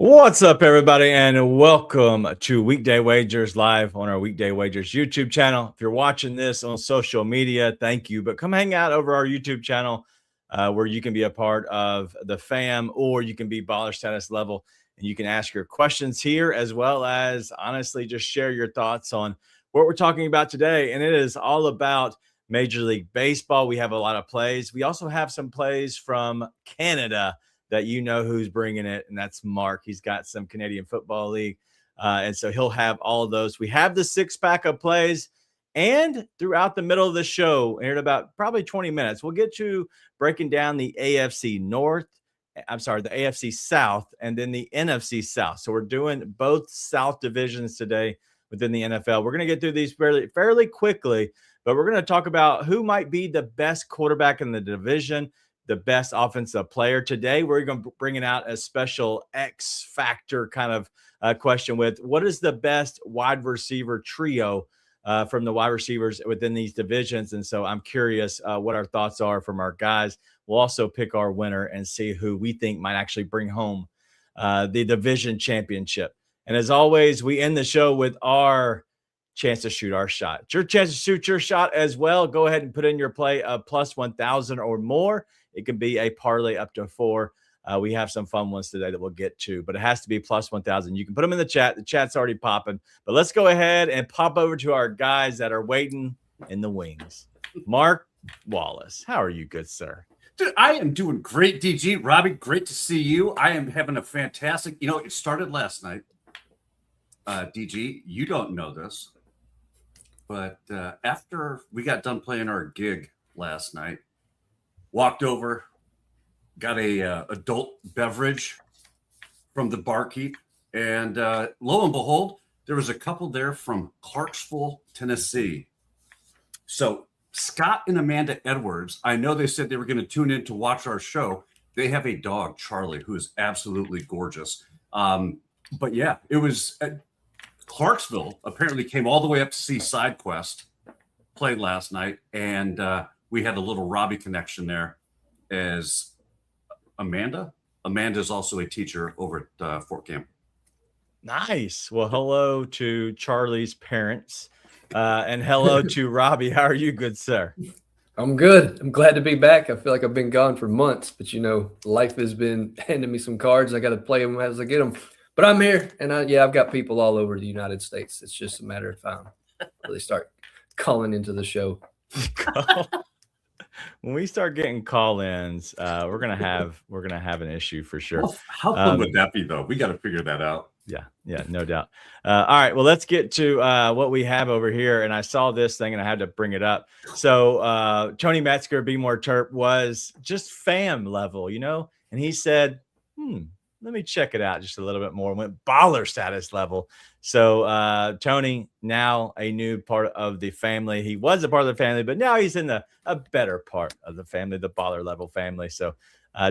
What's up, everybody, and welcome to Weekday Wagers live on our Weekday Wagers YouTube channel. If you're watching this on social media, thank you. But come hang out over our YouTube channel where you can be a part of the fam, or you can be baller status level, and you can ask your questions here, as well as honestly just share your thoughts on what we're talking about today. And it is all about Major League Baseball. We have a lot of plays. We also have some plays from Canada that you know who's bringing it, and that's Mark. He's got some Canadian Football League, and so he'll have all of those. We have the six-pack of plays, and throughout the middle of the show, in about probably 20 minutes, we'll get to breaking down the AFC the AFC South, and then the NFC South. So we're doing both South divisions today within the NFL. We're going to get through these fairly quickly, but we're going to talk about who might be the best quarterback in the division, the best offensive player. Today, we're going to bring out a special X factor kind of question with what is the best wide receiver trio from the wide receivers within these divisions. And so I'm curious what our thoughts are from our guys. We'll also pick our winner and see who we think might actually bring home the division championship. And as always, we end the show with our chance to shoot our shot. It's your chance to shoot your shot as well. Go ahead and put in your play of plus 1,000 or more. It can be a parlay up to 4. We have some fun ones today that we'll get to, but it has to be plus 1,000. You can put them in the chat. The chat's already popping, but let's go ahead and pop over to our guys that are waiting in the wings. Mark Wallace, how are you, good sir? Dude, I am doing great, DG. Robbie, great to see you. I am having a fantastic, it started last night. DG, you don't know this, but after we got done playing our gig last night, walked over, got a adult beverage from the barkeep, and lo and behold, there was a couple there from Clarksville, Tennessee. So Scott and Amanda Edwards, I know they said they were going to tune in to watch our show. They have a dog, Charlie, who is absolutely gorgeous. But yeah, it was Clarksville apparently came all the way up to see SideQuest play last night, and we had a little Robbie connection there as Amanda. Amanda is also a teacher over at Fort Camp. Nice. Well, hello to Charlie's parents and hello to Robbie. How are you, good sir? I'm good. I'm glad to be back. I feel like I've been gone for months, but life has been handing me some cards. I got to play them as I get them. But I'm here, and I've got people all over the United States. It's just a matter of time until they start calling into the show. When we start getting call-ins, we're gonna have an issue for sure. Well, how fun would that be, though? We got to figure that out. Yeah, no doubt. All right, well, let's get to what we have over here. And I saw this thing, and I had to bring it up. So Tony Metzger, Be More Terp, was just fam level, and he said, let me check it out just a little bit more. Went baller status level. So Tony, now a new part of the family. He was a part of the family, but now he's in a better part of the family, the baller level family. So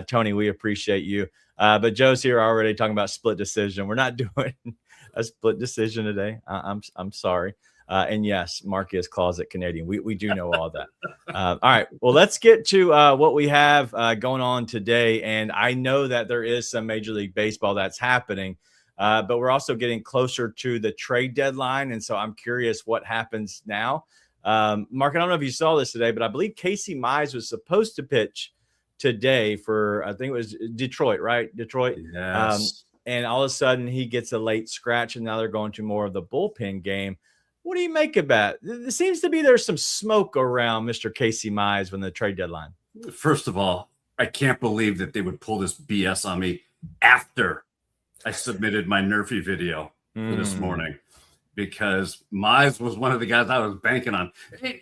Tony, we appreciate you. But Joe's here already talking about split decision. We're not doing a split decision today. I'm sorry. And yes, Mark is closet Canadian. We do know all that. All right. Well, let's get to what we have going on today. And I know that there is some Major League Baseball that's happening, but we're also getting closer to the trade deadline. And so I'm curious what happens now. Mark, I don't know if you saw this today, but I believe Casey Mize was supposed to pitch today for, I think it was Detroit, right? Detroit. Yes. And all of a sudden he gets a late scratch, and now they're going to more of the bullpen game. What do you make of that? It seems to be there's some smoke around Mr. Casey Mize when the trade deadline. First of all, I can't believe that they would pull this BS on me after I submitted my NRFI video this morning, because Mize was one of the guys I was banking on.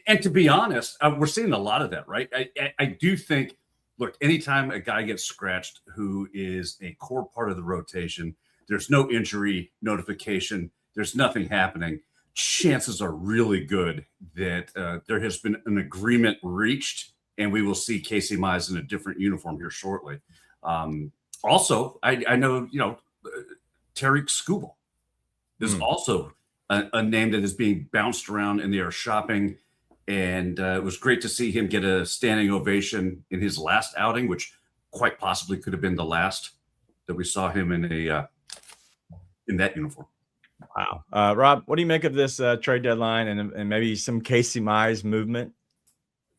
And to be honest, we're seeing a lot of that, right? I do think, look, anytime a guy gets scratched who is a core part of the rotation, there's no injury notification, there's nothing happening, chances are really good that there has been an agreement reached, and we will see Casey Mize in a different uniform here shortly. Also, I know, Tariq Skubal is also a name that is being bounced around, and they are shopping. And it was great to see him get a standing ovation in his last outing, which quite possibly could have been the last that we saw him in in that uniform. Wow. Rob, what do you make of this trade deadline and maybe some Casey Mize movement?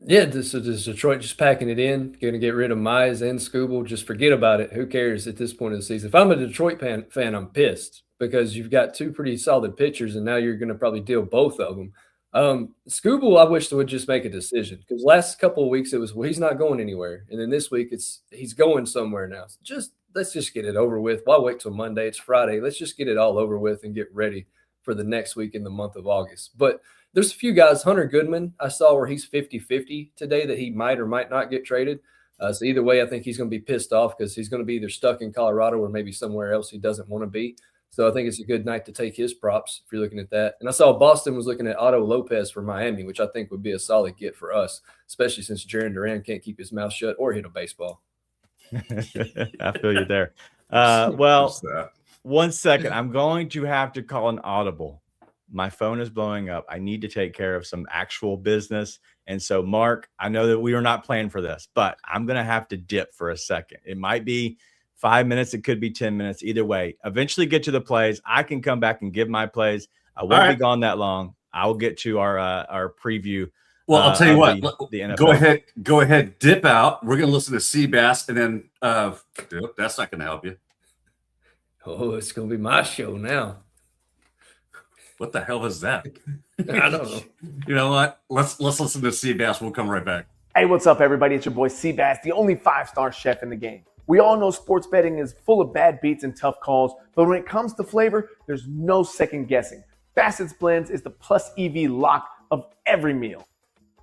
Yeah, this is Detroit just packing it in, going to get rid of Mize and Scooble. Just forget about it. Who cares at this point of the season? If I'm a Detroit fan, I'm pissed because you've got two pretty solid pitchers, and now you're going to probably deal both of them. Scooble, I wish they would just make a decision because last couple of weeks it was, well, he's not going anywhere, and then this week he's going somewhere now. Let's just get it over with. Why wait till Monday? It's Friday. Let's just get it all over with and get ready for the next week in the month of August. But there's a few guys, Hunter Goodman, I saw where he's 50-50 today that he might or might not get traded. So either way, I think he's going to be pissed off because he's going to be either stuck in Colorado or maybe somewhere else he doesn't want to be. So I think it's a good night to take his props if you're looking at that. And I saw Boston was looking at Otto Lopez for Miami, which I think would be a solid get for us, especially since Jarren Duran can't keep his mouth shut or hit a baseball. I feel you there. Well, 1 second. I'm going to have to call an audible. My phone is blowing up. I need to take care of some actual business. And so, Mark, I know that we are not planning for this, but I'm going to have to dip for a second. It might be 5 minutes. It could be 10 minutes. Either way, eventually get to the plays. I can come back and give my plays. I won't be gone that long. I'll get to our preview. Well, I'll tell you what. The NFL. Go ahead, dip out. We're going to listen to Seabass, and then that's not going to help you. Oh, it's going to be my show now. What the hell is that? I don't know. You know what? Let's listen to Seabass. We'll come right back. Hey, what's up, everybody? It's your boy Seabass, the only 5-star chef in the game. We all know sports betting is full of bad beats and tough calls, but when it comes to flavor, there's no second guessing. Bassett's Blends is the plus EV lock of every meal.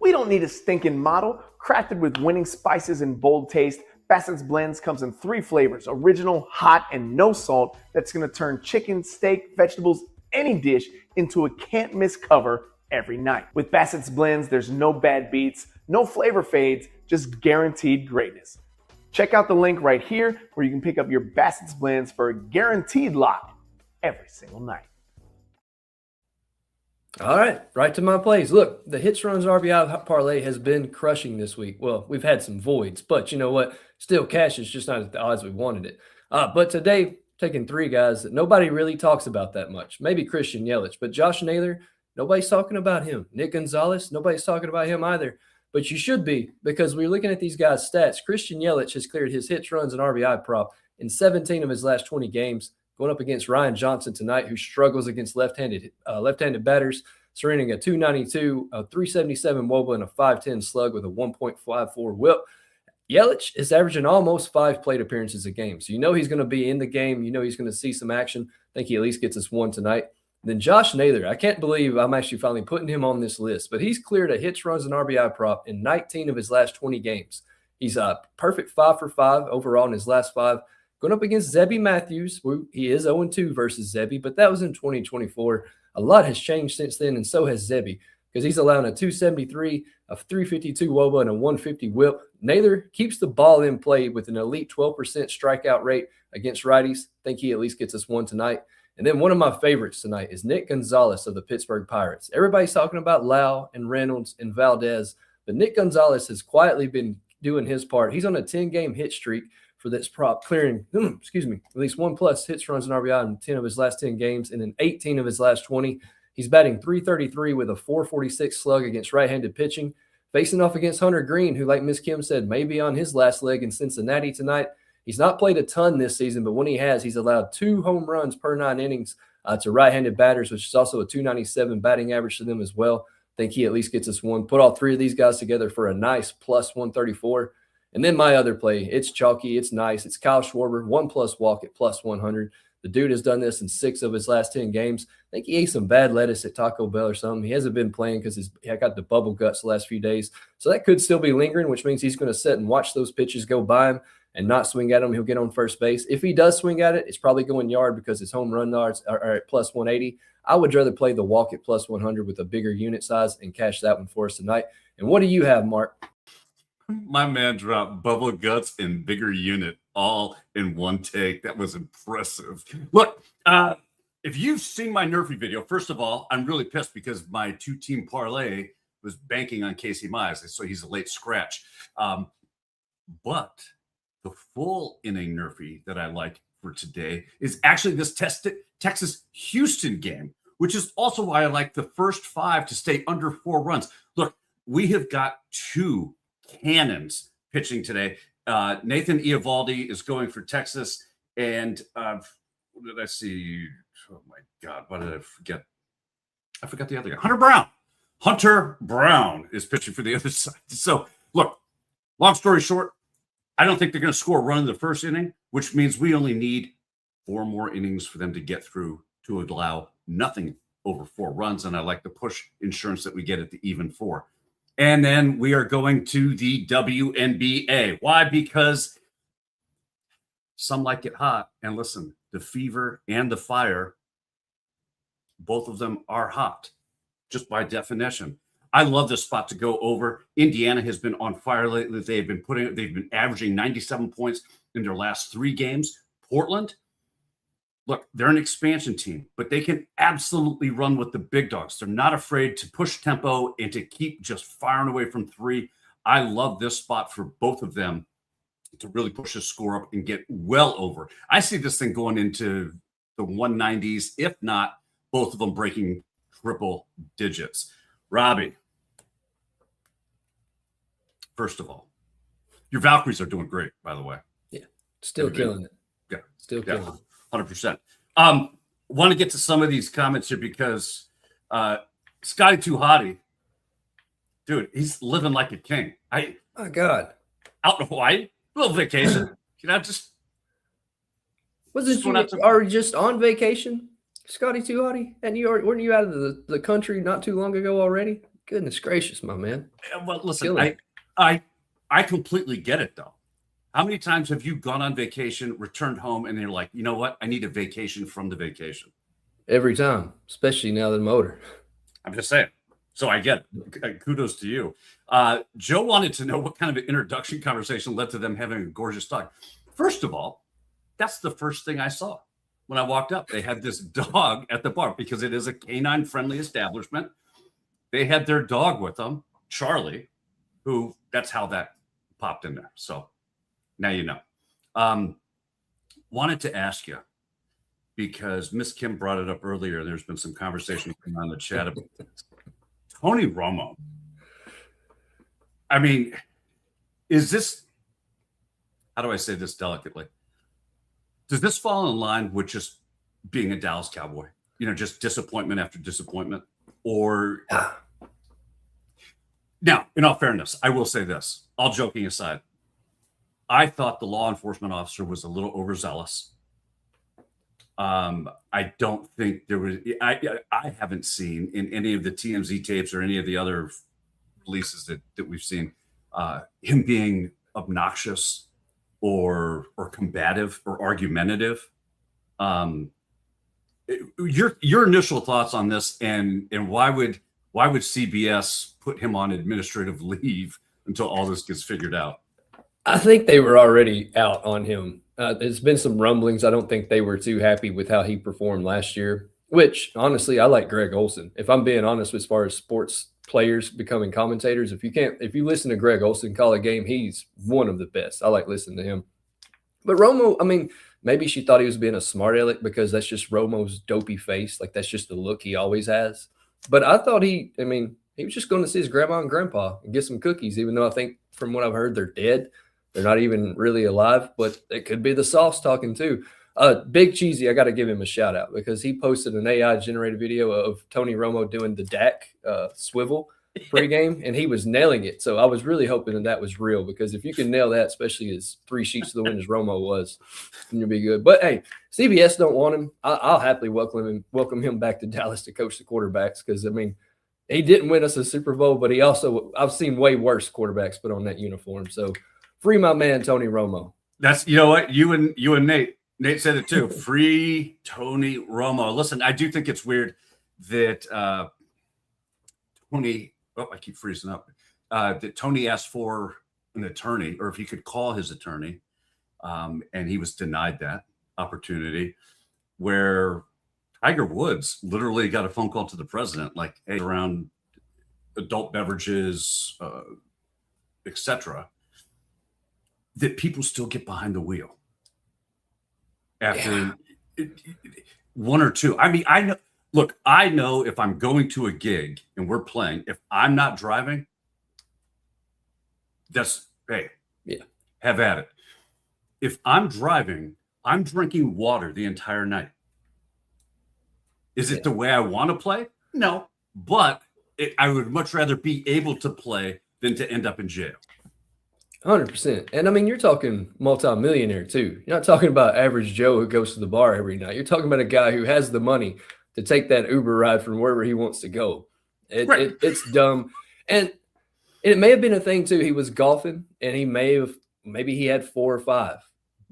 We don't need a stinking model. Crafted with winning spices and bold taste, Bassett's Blends comes in 3 flavors, original, hot, and no salt, that's going to turn chicken, steak, vegetables, any dish into a can't-miss cover every night. With Bassett's Blends, there's no bad beats, no flavor fades, just guaranteed greatness. Check out the link right here where you can pick up your Bassett's Blends for a guaranteed lock every single night. All right, right to my plays. Look, the hits, runs, RBI parlay has been crushing this week. Well, we've had some voids, but you know what? Still, cash is just not at the odds we wanted it. But today, taking 3 guys that nobody really talks about that much. Maybe Christian Yelich, but Josh Naylor, nobody's talking about him. Nick Gonzalez, nobody's talking about him either. But you should be, because we're looking at these guys' stats. Christian Yelich has cleared his hits, runs, and RBI prop in 17 of his last 20 games, going up against Ryan Johnson tonight, who struggles against left-handed batters, surrendering a 292, a 377 WOBA, and a 510 slug with a 1.54 whip. Yelich is averaging almost 5 plate appearances a game. So you know he's going to be in the game. You know he's going to see some action. I think he at least gets us 1 tonight. Then Josh Naylor, I can't believe I'm actually finally putting him on this list, but he's cleared a hits, runs, and RBI prop in 19 of his last 20 games. He's a perfect 5 for 5 overall in his last 5. Going up against Zebby Matthews, he is 0-2 versus Zebby, but that was in 2024. A lot has changed since then, and so has Zebby, because he's allowing a 273, a 352 WOBA, and a 150 whip. Naylor keeps the ball in play with an elite 12% strikeout rate against righties. I think he at least gets us 1 tonight. And then one of my favorites tonight is Nick Gonzalez of the Pittsburgh Pirates. Everybody's talking about Lau and Reynolds and Valdez, but Nick Gonzalez has quietly been doing his part. He's on a 10-game hit streak for this prop, clearing, at least 1+ hits, runs, and RBI in 10 of his last 10 games, and in 18 of his last 20. He's batting .333 with a 446 slug against right-handed pitching, facing off against Hunter Green, who, like Miss Kim said, may be on his last leg in Cincinnati tonight. He's not played a ton this season, but when he has, he's allowed 2 home runs per 9 innings to right-handed batters, which is also a 297 batting average to them as well. I think he at least gets us 1. Put all 3 of these guys together for a nice plus 134. And then my other play, it's chalky, it's nice. It's Kyle Schwarber, 1+ walk at plus 100. The dude has done this in 6 of his last 10 games. I think he ate some bad lettuce at Taco Bell or something. He hasn't been playing because he got the bubble guts the last few days. So that could still be lingering, which means he's going to sit and watch those pitches go by him and not swing at him. He'll get on first base. If he does swing at it, it's probably going yard because his home run yards are at plus 180. I would rather play the walk at plus 100 with a bigger unit size and cash that one for us tonight. And what do you have, Mark? My man dropped bubble guts and bigger unit all in one take. That was impressive. Look, if you've seen my NRFI video, first of all, I'm really pissed because my 2-team parlay was banking on Casey Mize, so he's a late scratch. But the full inning NRFI that I like for today is actually this Texas-Houston game, which is also why I like the first 5 to stay under 4 runs. Look, we have got 2 cannons pitching today. Nathan Eovaldi is going for Texas, and what did I see? Oh my God, what did I forget? I forgot the other guy. Hunter Brown is pitching for the other side. So look, long story short, I don't think they're going to score a run in the first inning, which means we only need 4 more innings for them to get through to allow nothing over 4 runs. And I like the push insurance that we get at the even 4. And then we are going to the WNBA. Why? Because some like it hot. And listen, the fever and the fire, both of them are hot, just by definition. I love this spot to go over. Indiana has been on fire lately. They've been averaging 97 points in their last 3 games. Portland, look, they're an expansion team, but they can absolutely run with the big dogs. They're not afraid to push tempo and to keep just firing away from 3. I love this spot for both of them to really push the score up and get well over. I see this thing going into the 190s, if not both of them breaking triple digits. Robbie, first of all, your Valkyries are doing great, by the way. Yeah, still killing it. Yeah, still killing it. 100%. Want to get to some of these comments here because Scotty Too Hottie, dude, he's living like a king. My God, out in Hawaii, a little vacation. Just wasn't you are just on vacation, Scotty Too Hottie? And weren't you out of the country not too long ago already? Goodness gracious, my man. Well, listen, I completely get it though. How many times have you gone on vacation, returned home, and you're like, you know what? I need a vacation from the vacation. Every time, especially now that I'm older. I'm just saying. So I get it. Kudos to you. Joe wanted to know what kind of an introduction conversation led to them having a gorgeous dog. First of all, that's the first thing I saw when I walked up. They had this dog at the bar because it is a canine-friendly establishment. They had their dog with them, Charlie, who that's how that popped in there. So now you know. Wanted to ask you, because Miss Kim brought it up earlier, and there's been some conversation going on in the chat about this. Tony Romo. I mean, is this, how do I say this delicately? Does this fall in line with just being a Dallas Cowboy? You know, just disappointment after disappointment? Or now, in all fairness, I will say this, all joking aside, I thought the law enforcement officer was a little overzealous. I don't think there was, I haven't seen in any of the TMZ tapes or any of the other releases that we've seen, him being obnoxious or combative or argumentative. Your initial thoughts on this, and why would CBS put him on administrative leave until all this gets figured out? I think they were already out on him. There's been some rumblings. I don't think they were too happy with how he performed last year, which honestly, I like Greg Olson. If I'm being honest, as far as sports players becoming commentators, if you listen to Greg Olson call a game, he's one of the best. I like listening to him. But Romo, I mean, maybe she thought he was being a smart aleck because that's just Romo's dopey face. Like that's just the look he always has. But I thought he was just going to see his grandma and grandpa and get some cookies, even though I think from what I've heard, they're dead. They're not even really alive, but it could be the sauce talking too. Big Cheesy, I got to give him a shout out because he posted an AI generated video of Tony Romo doing the Dak swivel pregame, and he was nailing it. So I was really hoping that was real because if you can nail that, especially as 3 sheets to the wind as Romo was, then you'll be good. But hey, CBS don't want him. I'll happily welcome him back to Dallas to coach the quarterbacks because I mean, he didn't win us a Super Bowl, but I've seen way worse quarterbacks put on that uniform. So free my man Tony Romo. That's, you know what, you and Nate said it too. Free Tony Romo. Listen, I do think it's weird that Tony. Oh, I keep freezing up. That Tony asked for an attorney, or if he could call his attorney, and he was denied that opportunity. Where Tiger Woods literally got a phone call to the president, like, hey, around adult beverages, etc. that people still get behind the wheel after one or two. I mean, I know if I'm going to a gig and we're playing, if I'm not driving, have at it. If I'm driving, I'm drinking water the entire night. Is it the way I want to play? No, but I would much rather be able to play than to end up in jail. 100%. And I mean, you're talking multimillionaire too. You're not talking about average Joe who goes to the bar every night. You're talking about a guy who has the money to take that Uber ride from wherever he wants to go. It's dumb. And it may have been a thing too. He was golfing and maybe he had 4 or 5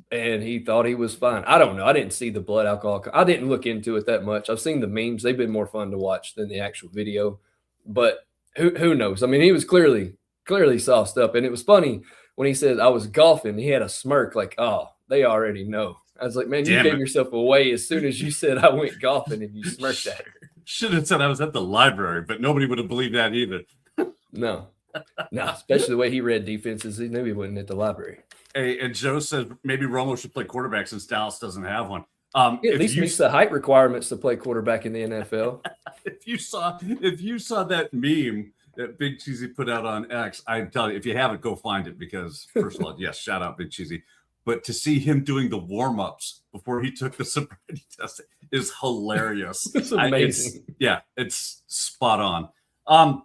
and he thought he was fine. I don't know. I didn't see the blood alcohol. I didn't look into it that much. I've seen the memes. They've been more fun to watch than the actual video, but who knows? I mean, he was clearly sauced up, and it was funny when he said I was golfing. He had a smirk like, oh, they already know. I was like, man, you gave yourself away as soon as you said I went golfing and you smirked at her. Should have said I was at the library, but nobody would have believed that either. No, especially the way he read defenses. He knew he wasn't at the library. Hey, and Joe says maybe Romo should play quarterback since Dallas doesn't have one. At least meets the height requirements to play quarterback in the NFL. If you saw that meme that Big Cheesy put out on X, I'm telling you, if you haven't, go find it, because first of all, yes, shout out Big Cheesy. But to see him doing the warm-ups before he took the sobriety test is hilarious. It's amazing. It's spot on.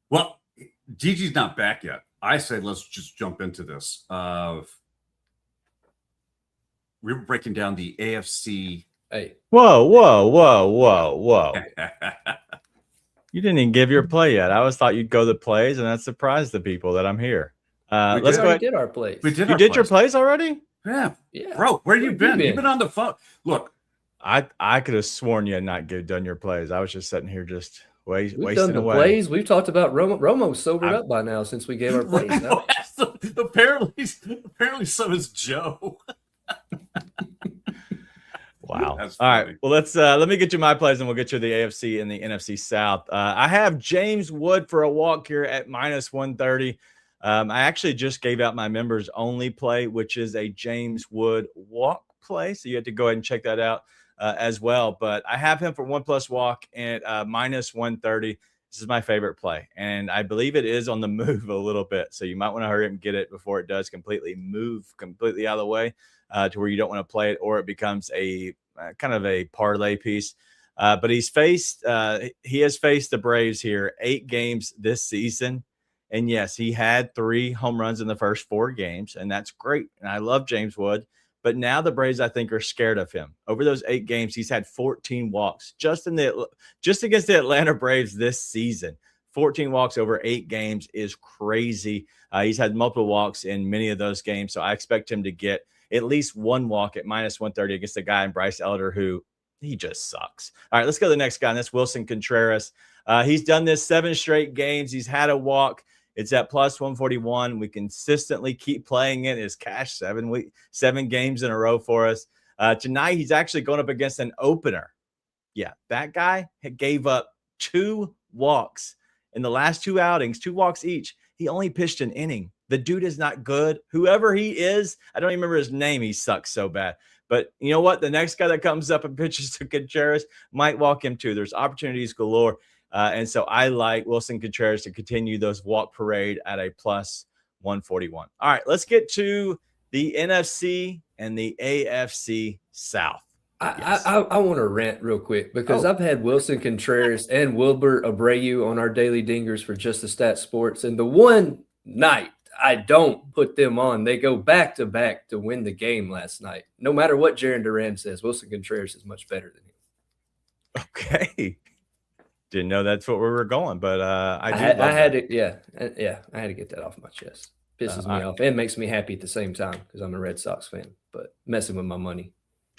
Well, Gigi's not back yet. I say let's just jump into this. We were breaking down the AFC. Hey. Whoa. You didn't even give your play yet. I always thought you'd go the plays, and that surprised the people that I'm here. Let's go ahead. We did our plays. We did. You did your plays already? Yeah. Bro, where you been? You've been on the phone. Look, I could have sworn you had not done your plays. I was just sitting here just wasting away. Plays. We've talked about Romo. Romo's sobered up by now since we gave our plays. Apparently, so is Joe. Wow. All right. Well, let me get you my plays, and we'll get you the AFC and the NFC South. I have James Wood for a walk here at -130. I actually just gave out my members only play, which is a James Wood walk play. So you have to go ahead and check that out as well. But I have him for 1+ walk at -130. This is my favorite play, and I believe it is on the move a little bit. So you might want to hurry up and get it before it does move completely out of the way to where you don't want to play it, or it becomes a kind of a parlay piece. But he has faced the Braves here 8 games this season. And yes, he had 3 home runs in the first 4 games, and that's great. And I love James Wood. But now the Braves, I think, are scared of him. Over those 8 games, he's had 14 walks just against the Atlanta Braves this season. 14 walks over 8 games is crazy. He's had multiple walks in many of those games, so I expect him to get at least 1 walk at -130 against a guy in Bryce Elder who he just sucks. All right, let's go to the next guy, and that's Wilson Contreras. He's done this 7 straight games. He's had a walk. It's at +141. We consistently keep playing it. It's cashed 7 games in a row for us. Tonight, he's actually going up against an opener. Yeah, that guy gave up 2 walks in the last 2 outings, 2 walks each. He only pitched an inning. The dude is not good. Whoever he is, I don't even remember his name. He sucks so bad. But you know what? The next guy that comes up and pitches to Contreras might walk him too. There's opportunities galore. And so I like Wilson Contreras to continue those walk parade at a +141. All right, let's get to the NFC and the AFC South. I want to rant real quick because I've had Wilson Contreras and Wilbur Abreu on our daily dingers for Just the Stat Sports. And the one night I don't put them on, they go back to back to win the game last night. No matter what Jaron Duran says, Wilson Contreras is much better than him. Okay. Didn't know that's what we were going, but I had to get that off my chest. Pisses me off and makes me happy at the same time because I'm a Red Sox fan, but messing with my money.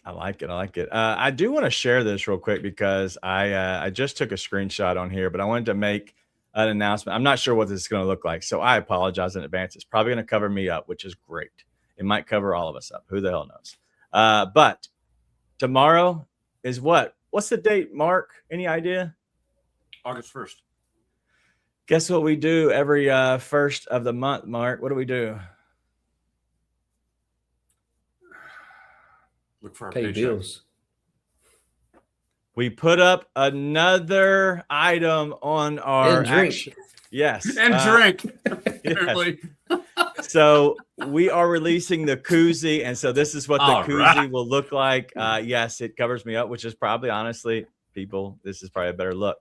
I like it. I do want to share this real quick because I just took a screenshot on here, but I wanted to make an announcement. I'm not sure what this is going to look like, so I apologize in advance. It's probably going to cover me up, which is great. It might cover all of us up. Who the hell knows? But tomorrow is what? What's the date, Mark? Any idea? August 1st. Guess what we do every first of the month, Mark? What do we do? Look for our Pay paycheck. bills. We put up another item on our And drink. action. Yes. And drink. Yes. Apparently. So we are releasing the koozie. And so this is what the All koozie right. will look like. Yes, it covers me up, which is probably, honestly, people, this is probably a better look.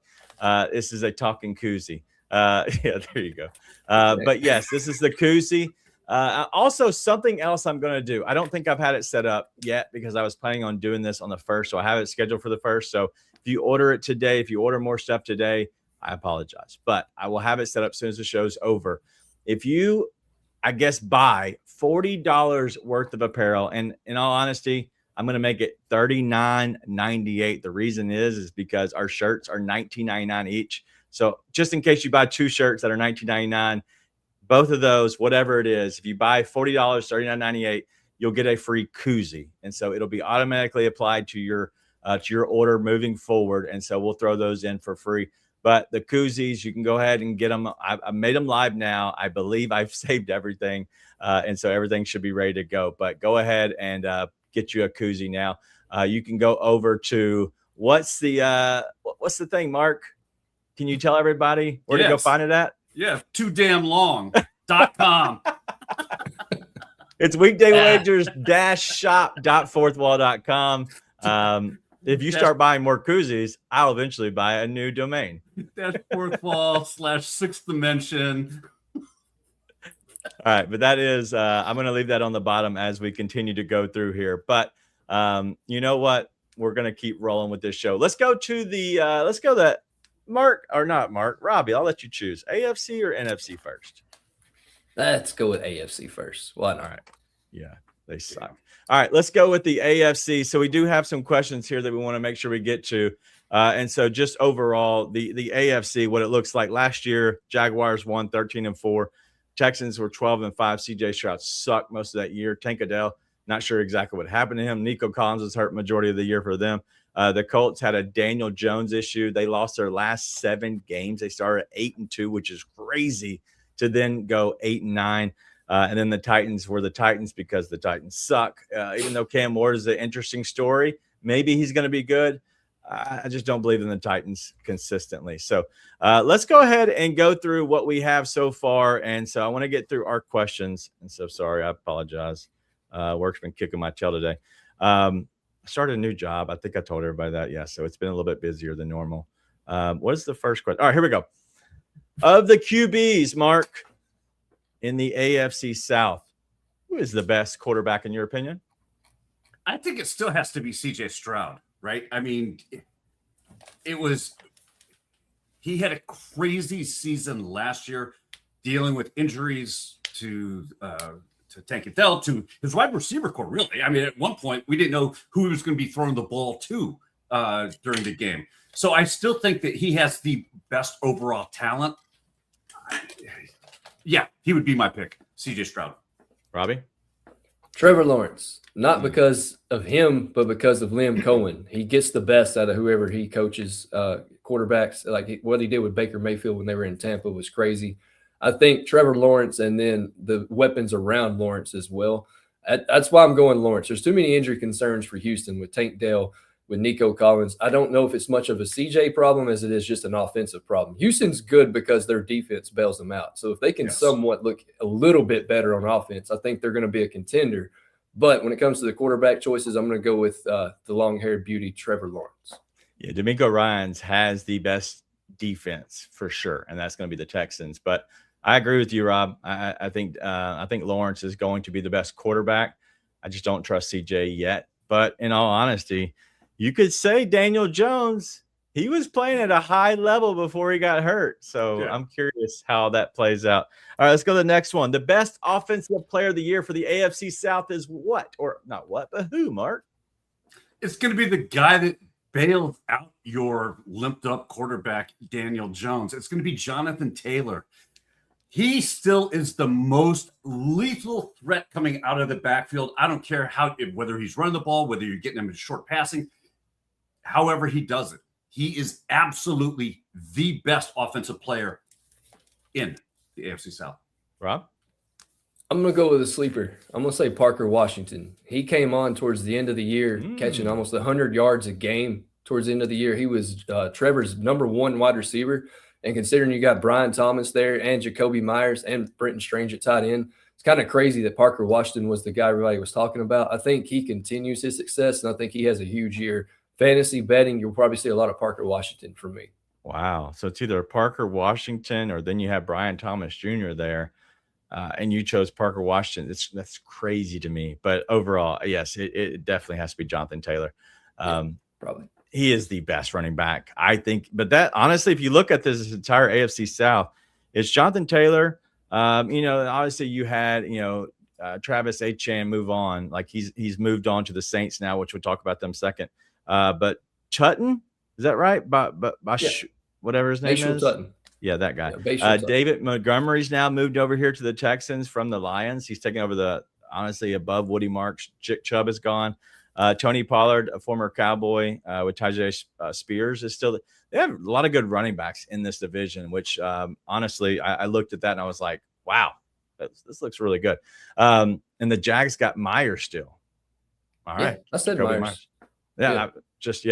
This is a talking koozie. Yeah, there you go. But yes, this is the koozie. Also, something else I'm going to do. I don't think I've had it set up yet because I was planning on doing this on the 1st. So I have it scheduled for the 1st. So if you order it today, if you order more stuff today, I apologize. But I will have it set up as soon as the show's over. If you, I guess, buy $40 worth of apparel, and in all honesty, I'm going to make it $39.98. The reason is because our shirts are $19.99 each. So just in case you buy 2 shirts that are $19.99, both of those, whatever it is, if you buy $40, $39.98, you'll get a free koozie. And so it'll be automatically applied to your order moving forward. And so we'll throw those in for free. But the koozies, you can go ahead and get them. I made them live now. I believe I've saved everything. And so everything should be ready to go. But go ahead and get you a koozie now. You can go over to what's the thing, Mark? Can you tell everybody where to go find it at? Yeah, toodamnlong.com. It's weekdaywagers-shop.fourthwall.com. If you start buying more koozies, I'll eventually buy a new domain. That's fourth wall /sixth dimension. All right, but that is, I'm going to leave that on the bottom as we continue to go through here. But you know what? We're going to keep rolling with this show. Let's go to Robbie, I'll let you choose. AFC or NFC first? Let's go with AFC first. Why not? All right. Yeah, they suck. All right, let's go with the AFC. So we do have some questions here that we want to make sure we get to. And so just overall, the AFC, what it looks like last year, Jaguars won 13-4. Texans were 12-5. CJ Stroud sucked most of that year. Tank Adele, not sure exactly what happened to him. Nico Collins was hurt majority of the year for them. The Colts had a Daniel Jones issue. They lost their last 7 games. They started 8-2, which is crazy, to then go 8-9. And then the Titans were the Titans because the Titans suck. Even though Cam Ward is an interesting story, maybe he's going to be good. I just don't believe in the Titans consistently. So let's go ahead and go through what we have so far. And so I want to get through our questions. And so sorry, I apologize. Work's been kicking my tail today. I started a new job. I think I told everybody that. Yeah. So it's been a little bit busier than normal. What is the first question? All right, here we go. Of the QBs, Mark, in the AFC South, who is the best quarterback in your opinion? I think it still has to be CJ Stroud, right? I mean, he had a crazy season last year, dealing with injuries to Tank Adele, to his wide receiver core, really. I mean, at one point, we didn't know who he was going to be throwing the ball to during the game. So I still think that he has the best overall talent. Yeah, he would be my pick, CJ Stroud. Robbie? Trevor Lawrence, not because of him, but because of Liam Cohen. He gets the best out of whoever he coaches quarterbacks. Like what he did with Baker Mayfield when they were in Tampa was crazy. I think Trevor Lawrence and then the weapons around Lawrence as well. That's why I'm going Lawrence. There's too many injury concerns for Houston with Tank Dell, with Nico Collins. I don't know if it's much of a CJ problem as it is just an offensive problem. Houston's good because their defense bails them out. So if they can somewhat look a little bit better on offense, I think they're going to be a contender. But when it comes to the quarterback choices, I'm going to go with the long-haired beauty, Trevor Lawrence. Yeah, D'Amico Ryans has the best defense for sure, and that's going to be the Texans. But I agree with you, Rob. I think Lawrence is going to be the best quarterback. I just don't trust CJ yet. But in all honesty, you could say Daniel Jones, he was playing at a high level before he got hurt. So yeah. I'm curious how that plays out. All right, let's go to the next one. The best offensive player of the year for the AFC South is what? Or not what, but who, Mark? It's going to be the guy that bailed out your limped up quarterback, Daniel Jones. It's going to be Jonathan Taylor. He still is the most lethal threat coming out of the backfield. I don't care whether he's running the ball, whether you're getting him in short passing, however he does it. He is absolutely the best offensive player in the AFC South. Rob? I'm going to go with a sleeper. I'm going to say Parker Washington. He came on towards the end of the year, catching almost 100 yards a game towards the end of the year. He was Trevor's #1 wide receiver. And considering you got Brian Thomas there and Jacoby Myers and Brenton Strange at tight end, it's kind of crazy that Parker Washington was the guy everybody was talking about. I think he continues his success, and I think he has a huge year. Fantasy betting, you'll probably see a lot of Parker Washington from me. Wow. So it's either Parker Washington or then you have Brian Thomas Jr. there. And you chose Parker Washington. That's crazy to me. But overall, yes, it definitely has to be Jonathan Taylor. Probably. He is the best running back, I think. But that, honestly, if you look at this entire AFC South, it's Jonathan Taylor. Obviously you had, Travis Etienne move on. Like he's moved on to the Saints now, which we'll talk about them second. But Chutton, is that right? Whatever his name is. Tutton. Yeah, that guy. Yeah, David Montgomery's now moved over here to the Texans from the Lions. He's taking over honestly above Woody Marks. Chubb is gone. Tony Pollard, a former Cowboy with Tajay Spears, is still. They have a lot of good running backs in this division, which honestly, I looked at that and I was like, wow, this looks really good. And the Jags got Myers still. All right. I said Myers. Yeah,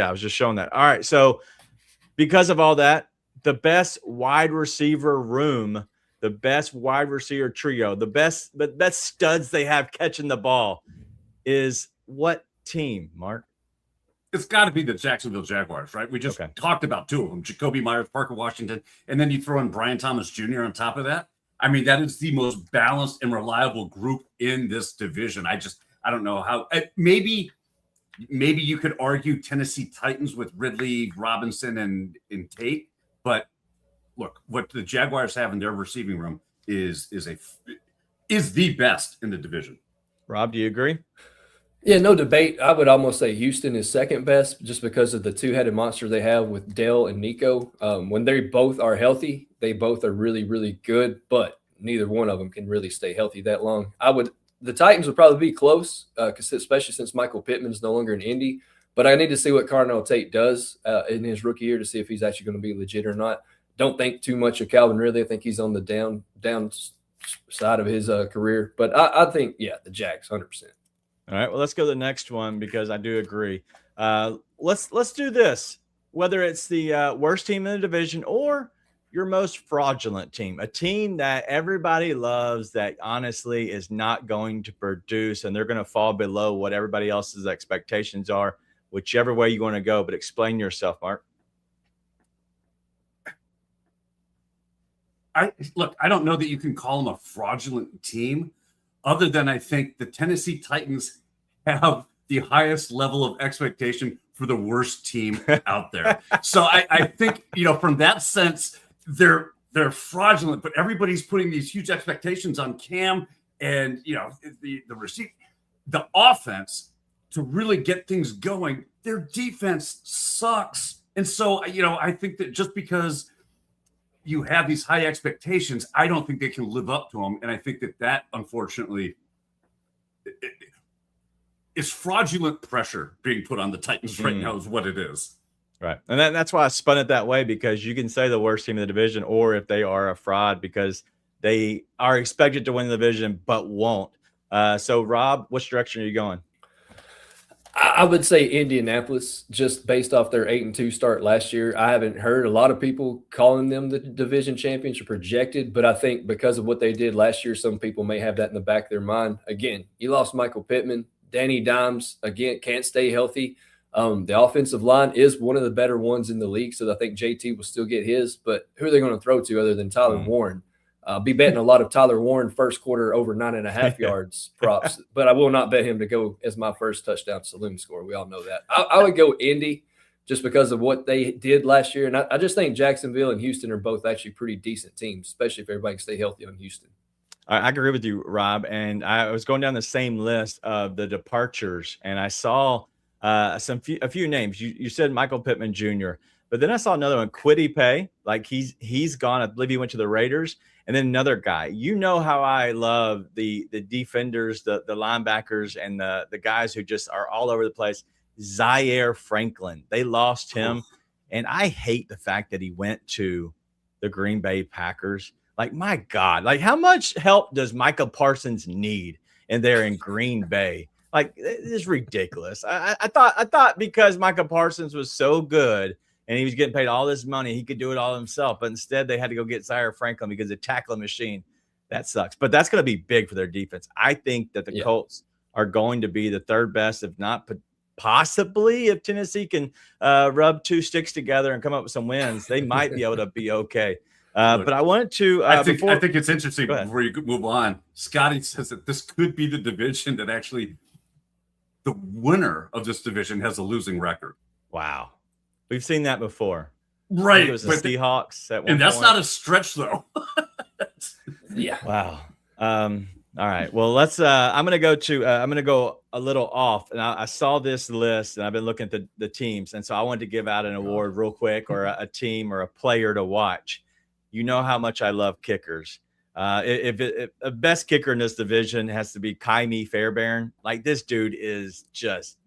I was just showing that. All right. So because of all that, the best wide receiver room, the best wide receiver trio, the best studs they have catching the ball is what team, Mark? It's got to be the Jacksonville Jaguars, right? We just talked about two of them, Jacoby Myers, Parker Washington, and then you throw in Brian Thomas Jr. on top of that. I mean, that is the most balanced and reliable group in this division. I don't know how. Maybe you could argue Tennessee Titans with Ridley, Robinson, and Tate. But look, what the Jaguars have in their receiving room is the best in the division. Rob, do you agree? Yeah, no debate. I would almost say Houston is second best just because of the two-headed monster they have with Dell and Nico. When they both are healthy, they both are really, really good, but neither one of them can really stay healthy that long. The Titans would probably be close, especially since Michael Pittman is no longer in Indy. But I need to see what Carnell Tate does in his rookie year to see if he's actually going to be legit or not. Don't think too much of Calvin Ridley. I think he's on the down side of his career. But I think, the Jags, 100%. All right, well, let's go to the next one because I do agree. Let's do this. Whether it's the worst team in the division or your most fraudulent team, a team that everybody loves that honestly is not going to produce and they're going to fall below what everybody else's expectations are. Whichever way you want to go, but explain yourself, Mark. I don't know that you can call them a fraudulent team, other than I think the Tennessee Titans have the highest level of expectation for the worst team out there. So I think, from that sense, they're fraudulent, but everybody's putting these huge expectations on Cam and, the receiver, the offense. To really get things going, their defense sucks. And so, I think that just because you have these high expectations, I don't think they can live up to them. And I think that unfortunately, is fraudulent pressure being put on the Titans right now is what it is. Right. And that's why I spun it that way, because you can say the worst team in the division, or if they are a fraud because they are expected to win the division but won't. So, Rob, which direction are you going? I would say Indianapolis, just based off their 8-2 start last year. I haven't heard a lot of people calling them the division champions or projected, but I think because of what they did last year, some people may have that in the back of their mind. Again, you lost Michael Pittman. Danny Dimes, again, can't stay healthy. The offensive line is one of the better ones in the league, so I think JT will still get his, but who are they going to throw to other than Tyler Warren? Be betting a lot of Tyler Warren first quarter over 9.5 yards props, but I will not bet him to go as my first touchdown saloon score. We all know that. I would go Indy just because of what they did last year. And I just think Jacksonville and Houston are both actually pretty decent teams, especially if everybody can stay healthy on Houston. I agree with you, Rob. And I was going down the same list of the departures, and I saw a few names. You said Michael Pittman Jr., but then I saw another one, Kwity Paye. Like he's gone. I believe he went to the Raiders. And then another guy. You know how I love the defenders, the linebackers, and the guys who just are all over the place. Zaire Franklin. They lost him. And I hate the fact that he went to the Green Bay Packers. Like, my God, like how much help does Micah Parsons need in there in Green Bay? Like, it's ridiculous. I thought because Micah Parsons was so good and he was getting paid all this money, he could do it all himself. But instead, they had to go get Zaire Franklin because the tackling machine. That sucks. But that's going to be big for their defense. I think that the Colts are going to be the third best, if not possibly, if Tennessee can rub two sticks together and come up with some wins, they might be able to be okay. But I wanted to. I think it's interesting before you move on. Scotty says that this could be the division that actually the winner of this division has a losing record. Wow, we've seen that before. Right, it was the Seahawks at one and that's point. not a stretch though. Yeah. Wow. All right. Well, let's. I'm gonna go a little off, and I saw this list, and I've been looking at the teams, and so I wanted to give out an award real quick, or a team or a player to watch. You know how much I love kickers. If the best kicker in this division has to be Kaimi Fairbairn. Like, this dude is just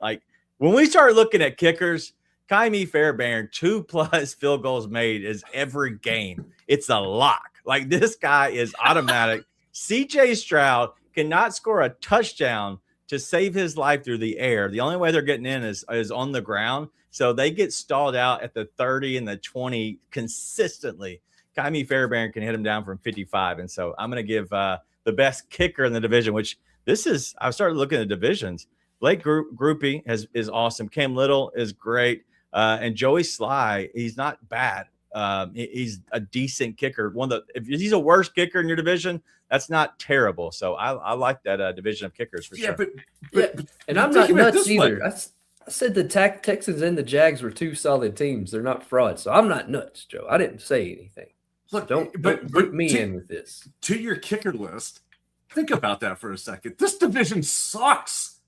like, when we start looking at kickers, Kaimi Fairbairn 2+ field goals made is every game. It's a lock. Like, this guy is automatic. CJ Stroud cannot score a touchdown to save his life through the air. The only way they're getting in is on the ground. So they get stalled out at the 30 and the 20 consistently. Kaimi Fairbairn can hit him down from 55. And so I'm going to give the best kicker in the division, which I started looking at the divisions. Blake Groupie is awesome. Cam Little is great. And Joey Sly, he's not bad. He's a decent kicker. If he's a worse kicker in your division, that's not terrible. So I like that division of kickers for sure. But and I'm not nuts either. I said the Texans and the Jags were two solid teams. They're not frauds. So I'm not nuts, Joe. I didn't say anything. Look, don't put me in with this. To your kicker list, think about that for a second. This division sucks.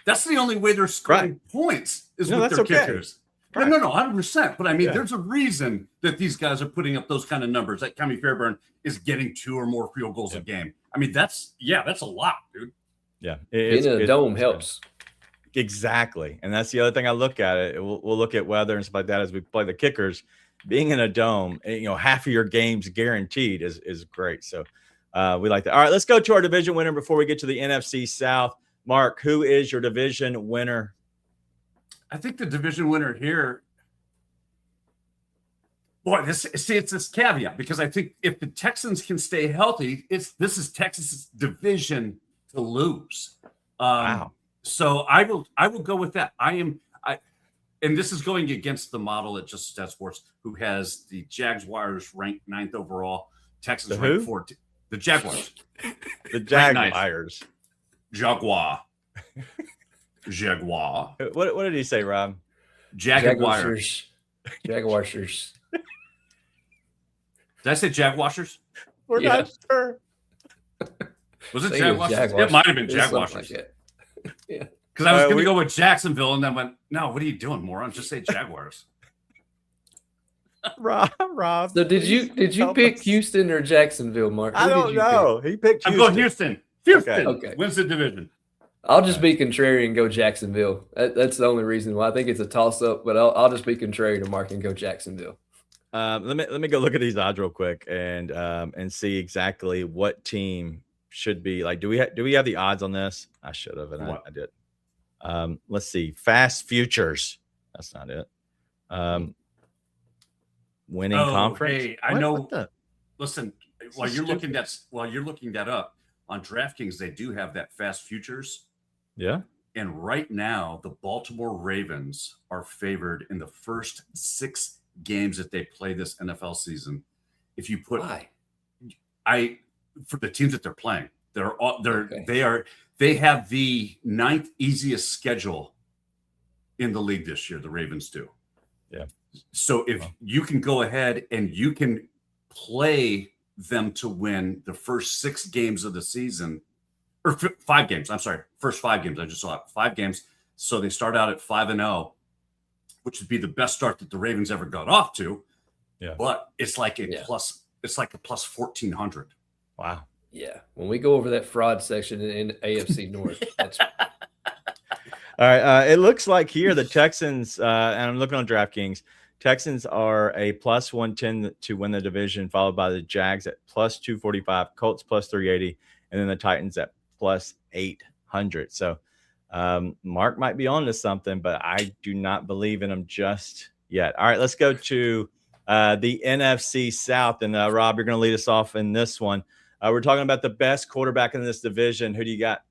That's the only way they're scoring points is with their kickers. Right. No, 100%. But I mean, there's a reason that these guys are putting up those kind of numbers. That Kaimi Fairbairn is getting 2 or more field goals a game. I mean, that's a lot, dude. Yeah, in a dome helps. Exactly, and that's the other thing I look at it. We'll look at weather and stuff like that as we play the kickers. Being in a dome, half of your games guaranteed is great. So we like that. All right, let's go to our division winner before we get to the NFC South. Mark, who is your division winner? I think the division winner here, boy, it's this caveat, because I think if the Texans can stay healthy, this is Texas' division to lose. Wow. So I will go with that. And this is going against the model at Just Stat Sports, who has the Jaguars ranked 9th overall, Texans ranked 14th. The Jaguars. The Jaguars. Jaguar. What did he say, Rob? Jaguars. Jaguars. Did I say Jaguars? We're not sure. Was it Jaguars? It might have been Jaguars. Like yeah. Because I was going to go with Jacksonville, and then went, no, what are you doing, moron? Just say Jaguars. Rob. So did you pick Houston or Jacksonville, Mark? I don't know. He picked Houston. I'm going Houston. Houston okay. Wins the division. I'll just be contrary and go Jacksonville. That's the only reason why. I think it's a toss-up, but I'll just be contrary to Mark and go Jacksonville. Let me go look at these odds real quick and see exactly what team should be like. Do we have the odds on this? I should have, and I did. Let's see. Fast futures. That's not it. Winning conference. Hey, I know. Listen, while you're looking that up on DraftKings, they do have that fast futures. Yeah. And right now, the Baltimore Ravens are favored in the first 6 games that they play this NFL season. If you put, for the teams that they're playing, they have the 9th easiest schedule in the league this year. The Ravens do. Yeah. So if you can go ahead and you can play them to win the first 6 games of the season, or 5 games. I'm sorry, first 5 games. I just saw it. 5 games. So they start out at 5-0, which would be the best start that the Ravens ever got off to. Yeah. But it's like a plus 1,400. Wow. Yeah. When we go over that fraud section in AFC North, that's all right. It looks like here the Texans, and I'm looking on DraftKings, Texans are a plus 110 to win the division, followed by the Jags at plus 245, Colts plus 380, and then the Titans at plus 800. So Mark might be on to something, but I do not believe in him just yet. All right, let's go to the NFC South. And Rob, you're going to lead us off in this one. We're talking about the best quarterback in this division. Who do you got?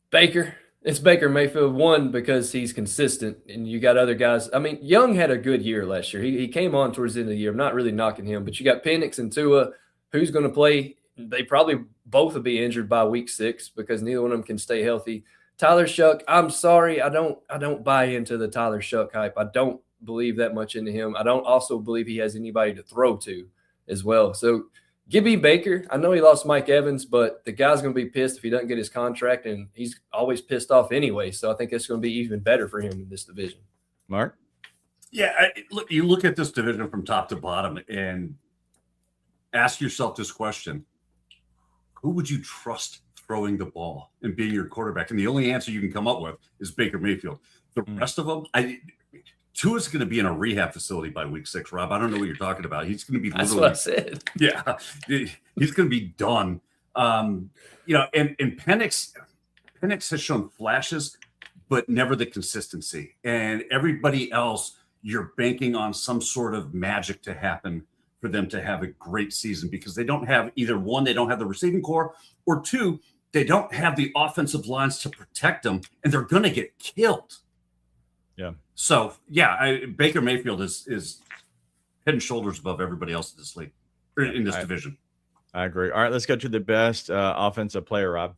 Baker. It's Baker Mayfield, one, because he's consistent, and you got other guys. I mean, Young had a good year last year. He came on towards the end of the year. I'm not really knocking him, but you got Penix and Tua. Who's going to play? They probably both will be injured by week 6 because neither one of them can stay healthy. Tyler Shuck, I'm sorry, I don't buy into the Tyler Shuck hype. I don't believe that much into him. I don't also believe he has anybody to throw to as well. So give me Baker. I know he lost Mike Evans, but the guy's going to be pissed if he doesn't get his contract, and he's always pissed off anyway. So I think it's going to be even better for him in this division. Mark? Yeah, you look at this division from top to bottom and ask yourself this question. Who would you trust throwing the ball and being your quarterback? And the only answer you can come up with is Baker Mayfield. The rest of them, Tua's going to be in a rehab facility by week 6, Rob. I don't know what you're talking about. He's going to be That's what I said. Yeah, he's going to be done. And Penix has shown flashes, but never the consistency. And everybody else, you're banking on some sort of magic to happen for them to have a great season because they don't have either one, they don't have the receiving core, or 2, they don't have the offensive lines to protect them, and they're going to get killed. Yeah. So, yeah, Baker Mayfield is head and shoulders above everybody else in this league, or in this division. I agree. All right, let's go to the best offensive player, Rob.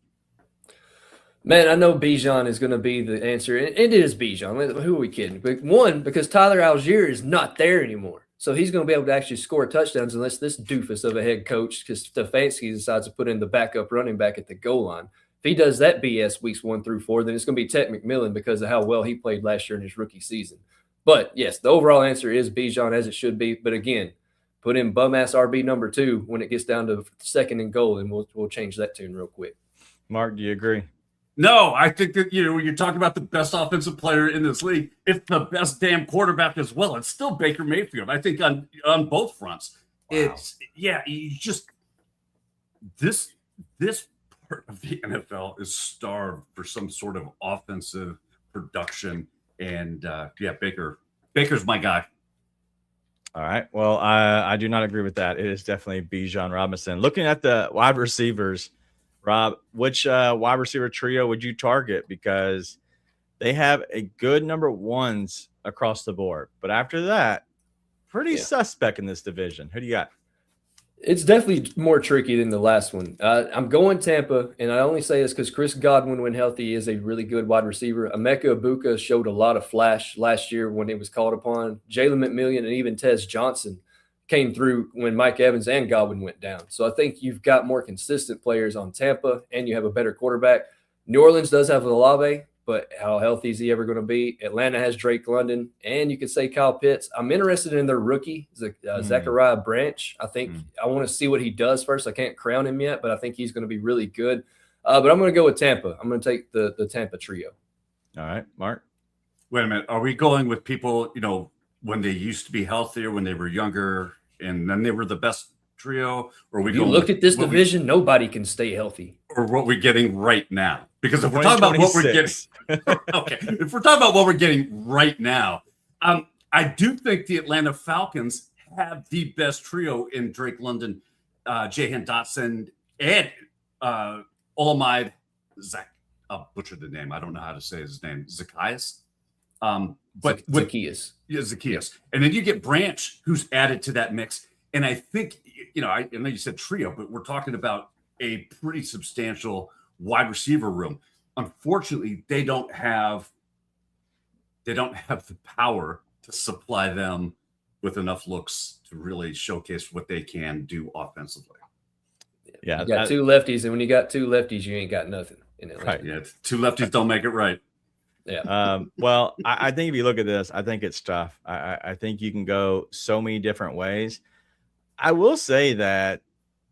Man, I know Bijan is going to be the answer. It is Bijan. Who are we kidding? But one, because Tyler Algier is not there anymore. So he's going to be able to actually score touchdowns unless this doofus of a head coach, because Stefanski decides to put in the backup running back at the goal line. If he does that BS weeks 1 through 4, then it's going to be Ted McMillan because of how well he played last year in his rookie season. But yes, the overall answer is Bijan, as it should be. But again, put in bum-ass RB number 2 when it gets down to 2nd and goal, and we'll change that tune real quick. Mark, do you agree? No, I think that, when you're talking about the best offensive player in this league, it's the best damn quarterback as well. It's still Baker Mayfield. I think on both fronts. Wow. This part of the NFL is starved for some sort of offensive production. And Baker's my guy. All right. Well, I do not agree with that. It is definitely Bijan Robinson. Looking at the wide receivers, Rob, which wide receiver trio would you target? Because they have a good number ones across the board. But after that, pretty suspect in this division. Who do you got? It's definitely more tricky than the last one. I'm going Tampa, and I only say this because Chris Godwin, when healthy, is a really good wide receiver. Emeka Ibuka showed a lot of flash last year when it was called upon. Jalen McMillan and even Tez Johnson came through when Mike Evans and Godwin went down. So I think you've got more consistent players on Tampa, and you have a better quarterback. New Orleans does have Olave, but how healthy is he ever going to be? Atlanta has Drake London, and you could say Kyle Pitts. I'm interested in their rookie, Zachariah Branch. I think I want to see what he does first. I can't crown him yet, but I think he's going to be really good. But I'm going to go with Tampa. I'm going to take the Tampa trio. All right, Mark. Wait a minute. Are we going with people, when they used to be healthier, when they were younger, and then they were the best trio? Or we look at this division, nobody can stay healthy. Or what we're getting right now? Because if we're talking about what we're getting, okay, if we're talking about what we're getting right now, I do think the Atlanta Falcons have the best trio in Drake London, Jahan Dotson, and Olamide Zach. I'll butcher the name. I don't know how to say his name. Zacchaeus. But Zacchaeus. Yeah, Zacchaeus. And then you get Branch, who's added to that mix. And I think, I know you said trio, but we're talking about a pretty substantial wide receiver room. Unfortunately, they don't have the power to supply them with enough looks to really showcase what they can do offensively. Yeah, you got 2 lefties, and when you got 2 lefties, you ain't got nothing in Atlanta. Right. Yeah, 2 lefties don't make it right. Yeah. Well, I think if you look at this, I think it's tough. I think you can go so many different ways. I will say that